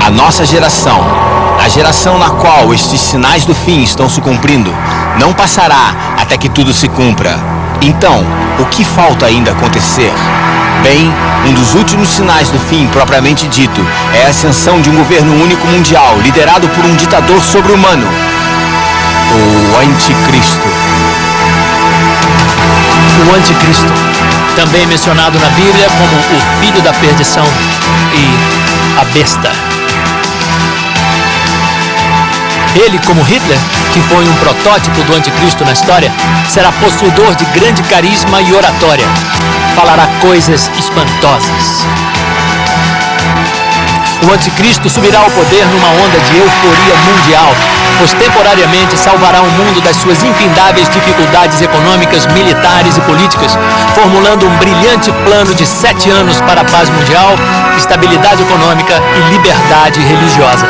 A nossa geração, a geração na qual estes sinais do fim estão se cumprindo, não passará até que tudo se cumpra. Então, o que falta ainda acontecer? Bem, um dos últimos sinais do fim propriamente dito é a ascensão de um governo único mundial, liderado por um ditador sobre-humano, o Anticristo. O Anticristo, também mencionado na Bíblia como o filho da perdição e a besta. Ele, como Hitler, que foi um protótipo do Anticristo na história, será possuidor de grande carisma e oratória. Falará coisas espantosas. O Anticristo subirá ao poder numa onda de euforia mundial, pois temporariamente salvará o mundo das suas infindáveis dificuldades econômicas, militares e políticas, formulando um brilhante plano de 7 anos para a paz mundial, estabilidade econômica e liberdade religiosa.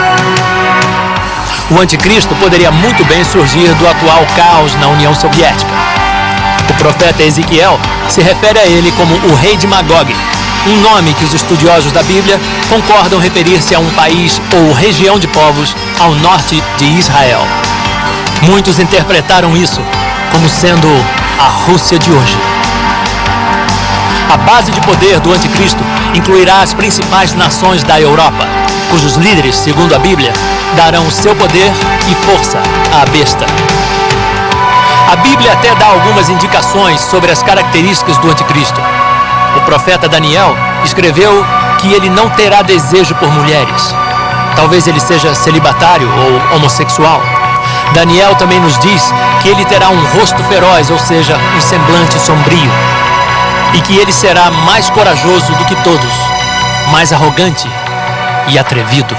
O Anticristo poderia muito bem surgir do atual caos na União Soviética. O profeta Ezequiel se refere a ele como o rei de Magog, um nome que os estudiosos da Bíblia concordam referir-se a um país ou região de povos ao norte de Israel. Muitos interpretaram isso como sendo a Rússia de hoje. A base de poder do Anticristo incluirá as principais nações da Europa, cujos líderes, segundo a Bíblia, darão o seu poder e força à besta. A Bíblia até dá algumas indicações sobre as características do Anticristo. O profeta Daniel escreveu que ele não terá desejo por mulheres. Talvez ele seja celibatário ou homossexual. Daniel também nos diz que ele terá um rosto feroz, ou seja, um semblante sombrio. E que ele será mais corajoso do que todos, mais arrogante e atrevido.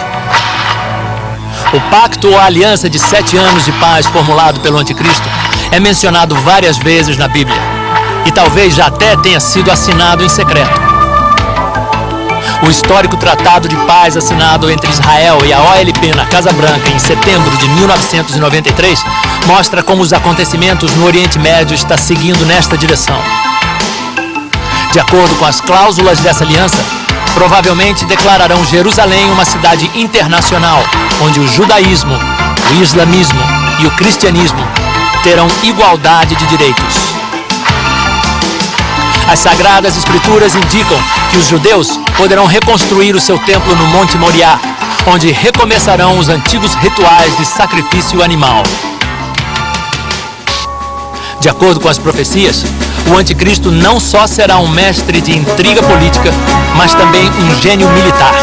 O pacto ou a aliança de 7 anos de paz formulado pelo Anticristo é mencionado várias vezes na Bíblia. E talvez já até tenha sido assinado em secreto. O histórico tratado de paz assinado entre Israel e a OLP na Casa Branca em setembro de 1993 mostra como os acontecimentos no Oriente Médio estão seguindo nesta direção. De acordo com as cláusulas dessa aliança, provavelmente declararão Jerusalém uma cidade internacional, onde o judaísmo, o islamismo e o cristianismo terão igualdade de direitos. As Sagradas Escrituras indicam que os judeus poderão reconstruir o seu templo no Monte Moriá, onde recomeçarão os antigos rituais de sacrifício animal. De acordo com as profecias, o Anticristo não só será um mestre de intriga política, mas também um gênio militar.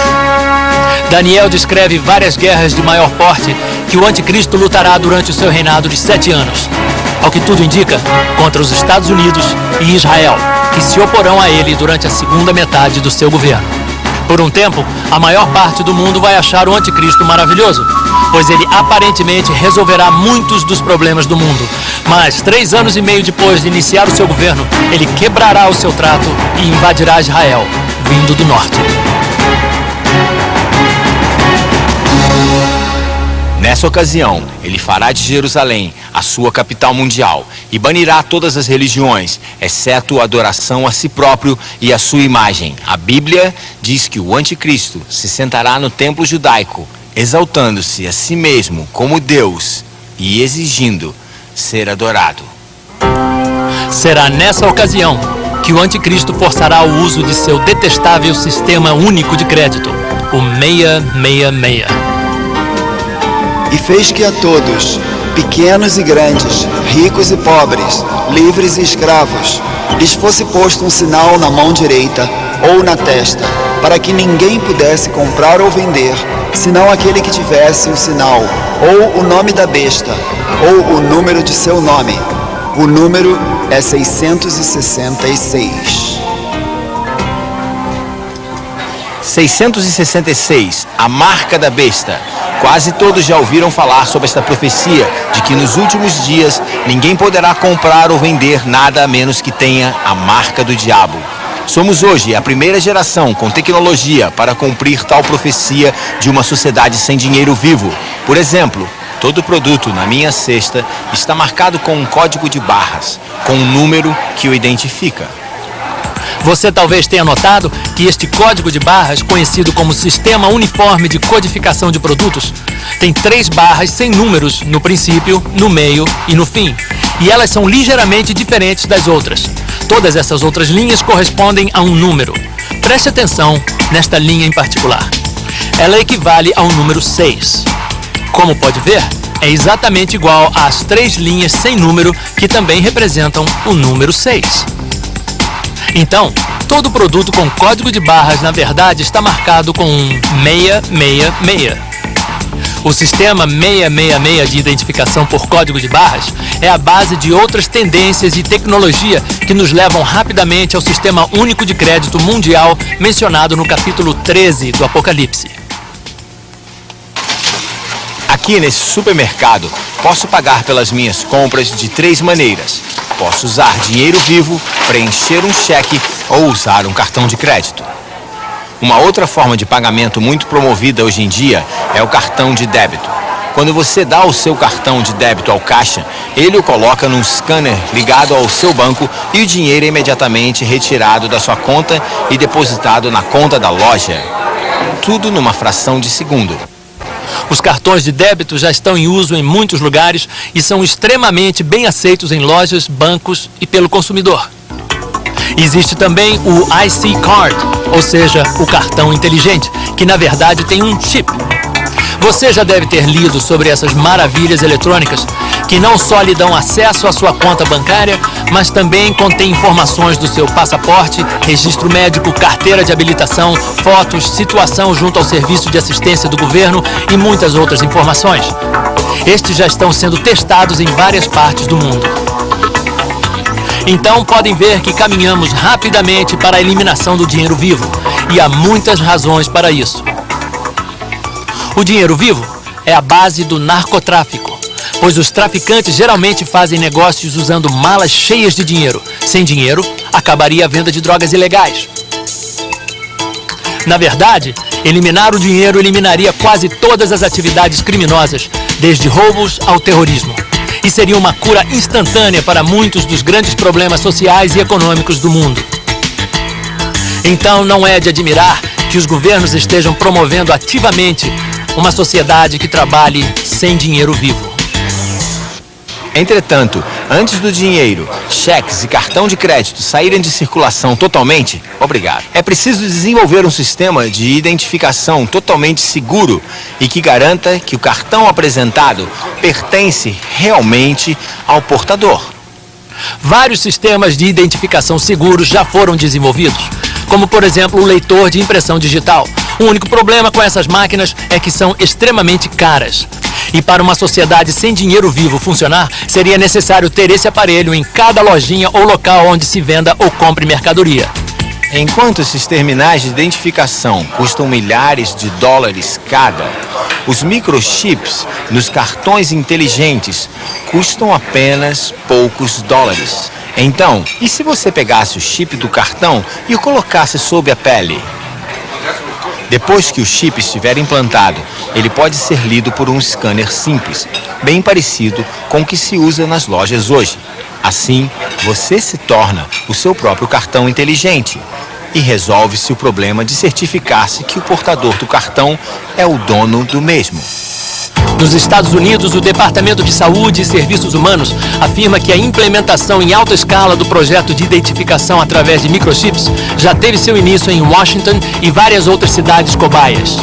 Daniel descreve várias guerras de maior porte que o Anticristo lutará durante o seu reinado de 7 anos. Ao que tudo indica, contra os Estados Unidos e Israel, que se oporão a ele durante a segunda metade do seu governo. Por um tempo, a maior parte do mundo vai achar o Anticristo maravilhoso, pois ele aparentemente resolverá muitos dos problemas do mundo. Mas 3 anos e meio depois de iniciar o seu governo, ele quebrará o seu trato e invadirá Israel, vindo do norte. Nessa ocasião, ele fará de Jerusalém a sua capital mundial e banirá todas as religiões, exceto a adoração a si próprio e a sua imagem. A Bíblia diz que o Anticristo se sentará no templo judaico, exaltando-se a si mesmo como Deus e exigindo ser adorado. Será nessa ocasião que o Anticristo forçará o uso de seu detestável sistema único de crédito, o 666. E fez que a todos, pequenos e grandes, ricos e pobres, livres e escravos, lhes fosse posto um sinal na mão direita ou na testa, para que ninguém pudesse comprar ou vender, senão aquele que tivesse o sinal, ou o nome da besta, ou o número de seu nome. O número é 666. 666, a marca da besta. Quase todos já ouviram falar sobre esta profecia de que nos últimos dias ninguém poderá comprar ou vender nada a menos que tenha a marca do diabo. Somos hoje a primeira geração com tecnologia para cumprir tal profecia de uma sociedade sem dinheiro vivo. Por exemplo, todo produto na minha cesta está marcado com um código de barras, com um número que o identifica. Você talvez tenha notado que este código de barras, conhecido como Sistema Uniforme de Codificação de Produtos, tem 3 barras sem números no princípio, no meio e no fim. E elas são ligeiramente diferentes das outras. Todas essas outras linhas correspondem a um número. Preste atenção nesta linha em particular. Ela equivale ao número 6. Como pode ver, é exatamente igual às 3 linhas sem número que também representam o número 6. Então, todo produto com código de barras, na verdade, está marcado com um 666. O sistema 666 de identificação por código de barras é a base de outras tendências e tecnologia que nos levam rapidamente ao Sistema Único de Crédito Mundial mencionado no capítulo 13 do Apocalipse. Aqui nesse supermercado, posso pagar pelas minhas compras de 3 maneiras. Posso usar dinheiro vivo, preencher um cheque ou usar um cartão de crédito. Uma outra forma de pagamento muito promovida hoje em dia é o cartão de débito. Quando você dá o seu cartão de débito ao caixa, ele o coloca num scanner ligado ao seu banco e o dinheiro é imediatamente retirado da sua conta e depositado na conta da loja. Tudo numa fração de segundo. Os cartões de débito já estão em uso em muitos lugares e são extremamente bem aceitos em lojas, bancos e pelo consumidor. Existe também o IC Card, ou seja, o cartão inteligente, que na verdade tem um chip. Você já deve ter lido sobre essas maravilhas eletrônicas que não só lhe dão acesso à sua conta bancária, mas também contém informações do seu passaporte, registro médico, carteira de habilitação, fotos, situação junto ao serviço de assistência do governo e muitas outras informações. Estes já estão sendo testados em várias partes do mundo. Então podem ver que caminhamos rapidamente para a eliminação do dinheiro vivo, e há muitas razões para isso. O dinheiro vivo é a base do narcotráfico, pois os traficantes geralmente fazem negócios usando malas cheias de dinheiro. Sem dinheiro, acabaria a venda de drogas ilegais. Na verdade, eliminar o dinheiro eliminaria quase todas as atividades criminosas, desde roubos ao terrorismo. E seria uma cura instantânea para muitos dos grandes problemas sociais e econômicos do mundo. Então não é de admirar que os governos estejam promovendo ativamente uma sociedade que trabalhe sem dinheiro vivo. Entretanto, antes do dinheiro, cheques e cartão de crédito saírem de circulação totalmente, é preciso desenvolver um sistema de identificação totalmente seguro e que garanta que o cartão apresentado pertence realmente ao portador. Vários sistemas de identificação seguros já foram desenvolvidos, como por exemplo o leitor de impressão digital. O único problema com essas máquinas é que são extremamente caras. E para uma sociedade sem dinheiro vivo funcionar, seria necessário ter esse aparelho em cada lojinha ou local onde se venda ou compre mercadoria. Enquanto esses terminais de identificação custam milhares de dólares cada, os microchips nos cartões inteligentes custam apenas poucos dólares. Então, e se você pegasse o chip do cartão e o colocasse sob a pele? Depois que o chip estiver implantado, ele pode ser lido por um scanner simples, bem parecido com o que se usa nas lojas hoje. Assim, você se torna o seu próprio cartão inteligente e resolve-se o problema de certificar-se que o portador do cartão é o dono do mesmo. Nos Estados Unidos, o Departamento de Saúde e Serviços Humanos afirma que a implementação em alta escala do projeto de identificação através de microchips já teve seu início em Washington e várias outras cidades cobaias.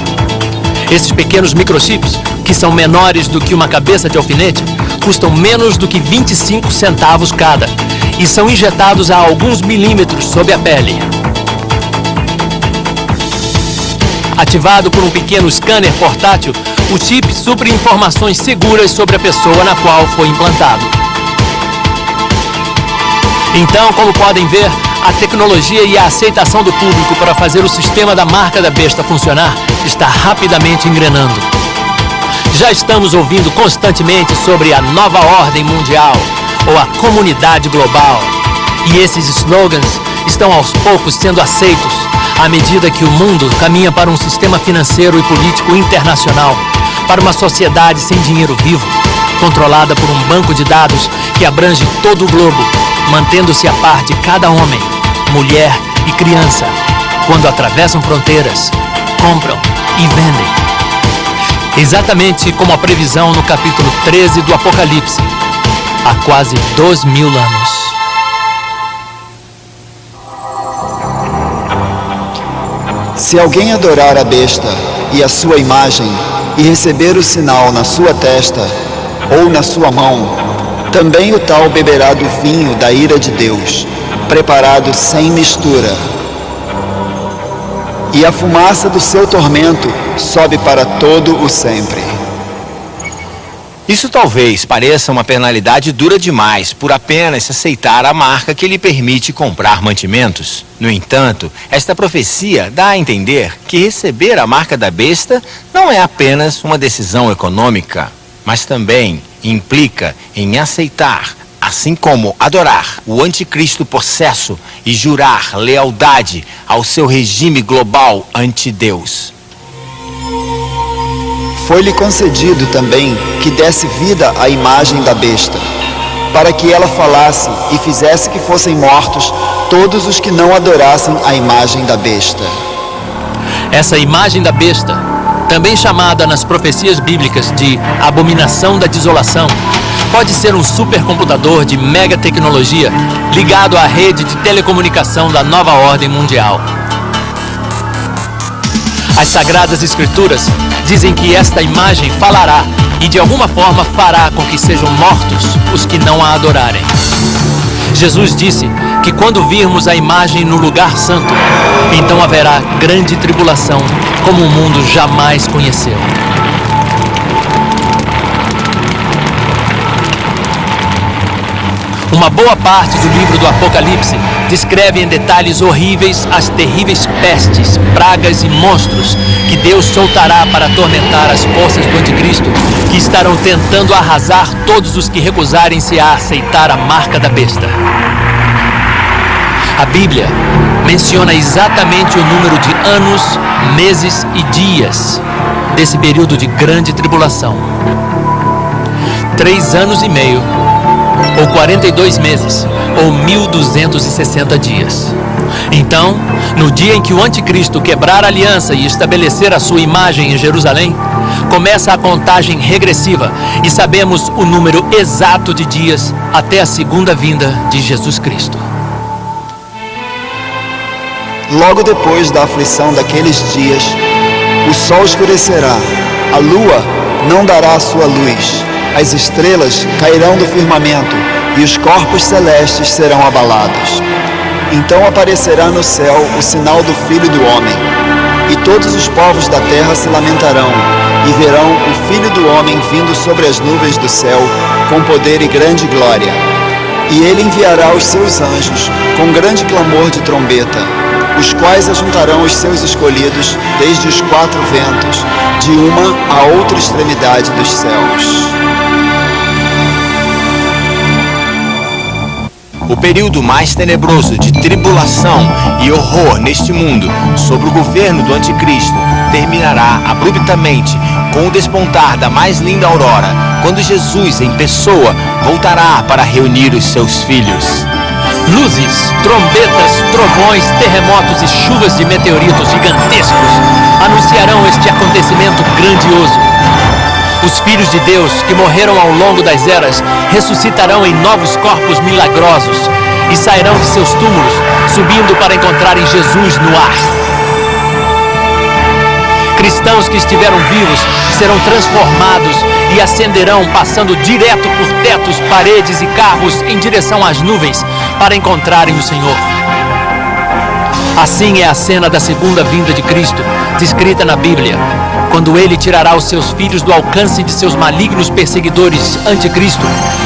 Esses pequenos microchips, que são menores do que uma cabeça de alfinete, custam menos do que 25 centavos cada e são injetados a alguns milímetros sob a pele. Ativado por um pequeno scanner portátil, o chip supre informações seguras sobre a pessoa na qual foi implantado. Então, como podem ver, a tecnologia e a aceitação do público para fazer o sistema da marca da besta funcionar está rapidamente engrenando. Já estamos ouvindo constantemente sobre a nova ordem mundial ou a comunidade global. E esses slogans estão aos poucos sendo aceitos à medida que o mundo caminha para um sistema financeiro e político internacional, para uma sociedade sem dinheiro vivo, controlada por um banco de dados que abrange todo o globo, mantendo-se a par de cada homem, mulher e criança, quando atravessam fronteiras, compram e vendem. Exatamente como a previsão no capítulo 13 do Apocalipse, há quase 2000 anos. Se alguém adorar a besta e a sua imagem e receber o sinal na sua testa ou na sua mão, também o tal beberá do vinho da ira de Deus, preparado sem mistura. E a fumaça do seu tormento sobe para todo o sempre. Isso talvez pareça uma penalidade dura demais por apenas aceitar a marca que lhe permite comprar mantimentos. No entanto, esta profecia dá a entender que receber a marca da besta não é apenas uma decisão econômica, mas também implica em aceitar, assim como adorar o anticristo possesso e jurar lealdade ao seu regime global anti-Deus. Foi-lhe concedido também que desse vida à imagem da besta, para que ela falasse e fizesse que fossem mortos todos os que não adorassem a imagem da besta. Essa imagem da besta, também chamada nas profecias bíblicas de abominação da desolação, pode ser um supercomputador de mega tecnologia ligado à rede de telecomunicação da nova ordem mundial. As Sagradas Escrituras dizem que esta imagem falará e de alguma forma fará com que sejam mortos os que não a adorarem. Jesus disse que quando virmos a imagem no lugar santo, então haverá grande tribulação, como o mundo jamais conheceu. Uma boa parte do livro do Apocalipse descreve em detalhes horríveis as terríveis pestes, pragas e monstros que Deus soltará para atormentar as forças do anticristo, que estarão tentando arrasar todos os que recusarem-se a aceitar a marca da besta. A Bíblia menciona exatamente o número de anos, meses e dias desse período de grande tribulação. 3 anos e meio, ou 42 meses, ou 1260 dias. Então, no dia em que o anticristo quebrar a aliança e estabelecer a sua imagem em Jerusalém, começa a contagem regressiva e sabemos o número exato de dias até a segunda vinda de Jesus Cristo. Logo depois da aflição daqueles dias, o sol escurecerá, a lua não dará a sua luz, as estrelas cairão do firmamento e os corpos celestes serão abalados. Então aparecerá no céu o sinal do Filho do Homem, e todos os povos da terra se lamentarão, e verão o Filho do Homem vindo sobre as nuvens do céu, com poder e grande glória. E ele enviará os seus anjos, com grande clamor de trombeta, os quais ajuntarão os seus escolhidos desde os 4 ventos, de uma a outra extremidade dos céus. O período mais tenebroso de tribulação e horror neste mundo sobre o governo do anticristo terminará abruptamente com o despontar da mais linda aurora, quando Jesus em pessoa voltará para reunir os seus filhos. Luzes, trombetas, trovões, terremotos e chuvas de meteoritos gigantescos anunciarão este acontecimento grandioso. Os filhos de Deus que morreram ao longo das eras ressuscitarão em novos corpos milagrosos e sairão de seus túmulos, subindo para encontrarem Jesus no ar. Cristãos que estiveram vivos serão transformados e ascenderão, passando direto por tetos, paredes e carros em direção às nuvens para encontrarem o Senhor. Assim é a cena da segunda vinda de Cristo, descrita na Bíblia, quando ele tirará os seus filhos do alcance de seus malignos perseguidores anticristo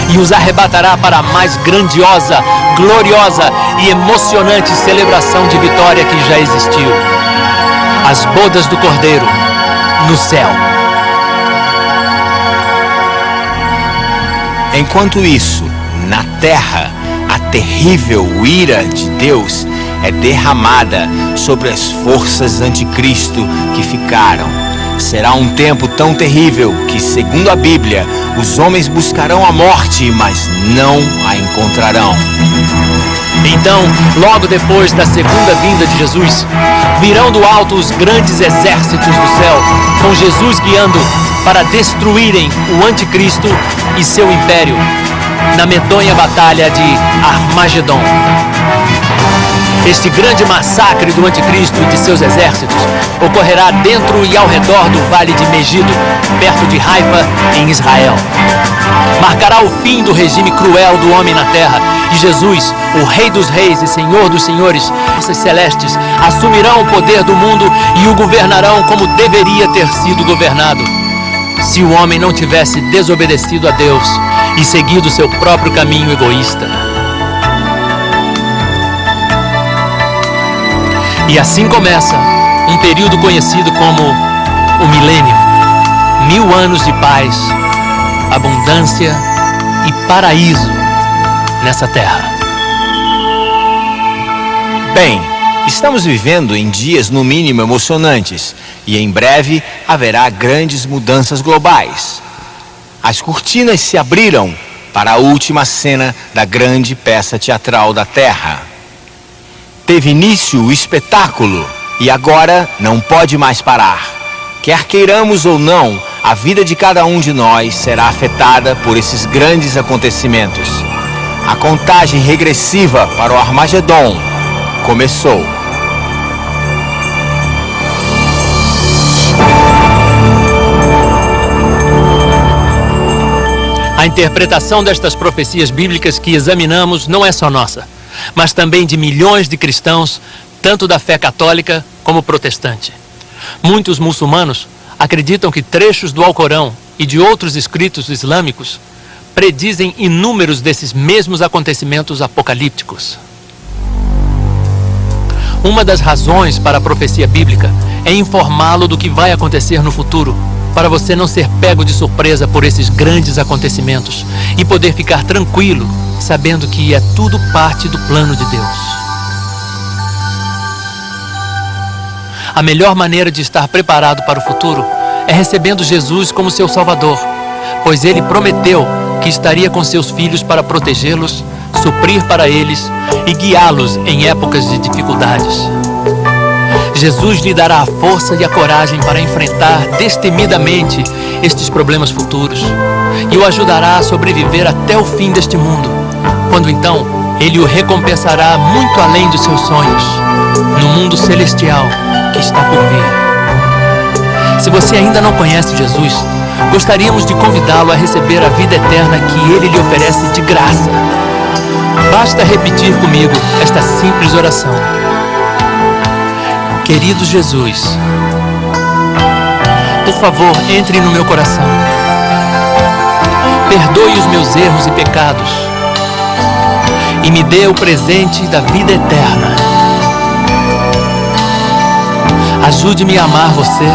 e os arrebatará para a mais grandiosa, gloriosa e emocionante celebração de vitória que já existiu. As bodas do Cordeiro no céu. Enquanto isso, na terra, a terrível ira de Deus é derramada sobre as forças anticristo que ficaram. Será um tempo tão terrível que, segundo a Bíblia, os homens buscarão a morte, mas não a encontrarão. Então, logo depois da segunda vinda de Jesus, virão do alto os grandes exércitos do céu, com Jesus guiando para destruírem o anticristo e seu império, na medonha batalha de Armagedon. Este grande massacre do anticristo e de seus exércitos ocorrerá dentro e ao redor do vale de Megido, perto de Haifa, em Israel. Marcará o fim do regime cruel do homem na terra, e Jesus, o Rei dos Reis e Senhor dos Senhores, forças celestes, assumirão o poder do mundo e o governarão como deveria ter sido governado, se o homem não tivesse desobedecido a Deus e seguido seu próprio caminho egoísta. E assim começa um período conhecido como o Milênio. 1000 anos de paz, abundância e paraíso nessa terra. Bem, estamos vivendo em dias no mínimo emocionantes e em breve haverá grandes mudanças globais. As cortinas se abriram para a última cena da grande peça teatral da Terra. Teve início o espetáculo e agora não pode mais parar. Quer queiramos ou não, a vida de cada um de nós será afetada por esses grandes acontecimentos. A contagem regressiva para o Armagedon começou. A interpretação destas profecias bíblicas que examinamos não é só nossa, mas também de milhões de cristãos, tanto da fé católica como protestante. Muitos muçulmanos acreditam que trechos do Alcorão e de outros escritos islâmicos predizem inúmeros desses mesmos acontecimentos apocalípticos. Uma das razões para a profecia bíblica é informá-lo do que vai acontecer no futuro, para você não ser pego de surpresa por esses grandes acontecimentos e poder ficar tranquilo, sabendo que é tudo parte do plano de Deus. A melhor maneira de estar preparado para o futuro é recebendo Jesus como seu Salvador, pois Ele prometeu que estaria com seus filhos para protegê-los, suprir para eles e guiá-los em épocas de dificuldades. Jesus lhe dará a força e a coragem para enfrentar destemidamente estes problemas futuros e o ajudará a sobreviver até o fim deste mundo, quando então Ele o recompensará muito além dos seus sonhos, no mundo celestial que está por vir. Se você ainda não conhece Jesus, gostaríamos de convidá-lo a receber a vida eterna que Ele lhe oferece de graça. Basta repetir comigo esta simples oração. Querido Jesus, por favor, entre no meu coração. Perdoe os meus erros e pecados e me dê o presente da vida eterna. Ajude-me a amar você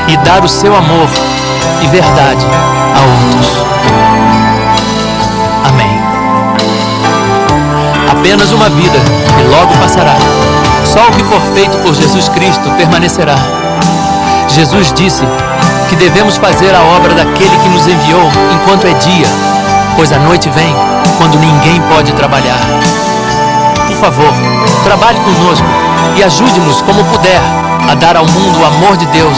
e dar o seu amor e verdade a outros. Amém. Apenas uma vida e logo passará. Só o que for feito por Jesus Cristo permanecerá. Jesus disse que devemos fazer a obra daquele que nos enviou enquanto é dia, pois a noite vem quando ninguém pode trabalhar. Por favor, trabalhe conosco e ajude-nos como puder a dar ao mundo o amor de Deus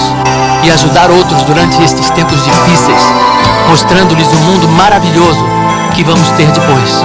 e ajudar outros durante estes tempos difíceis, mostrando-lhes o mundo maravilhoso que vamos ter depois.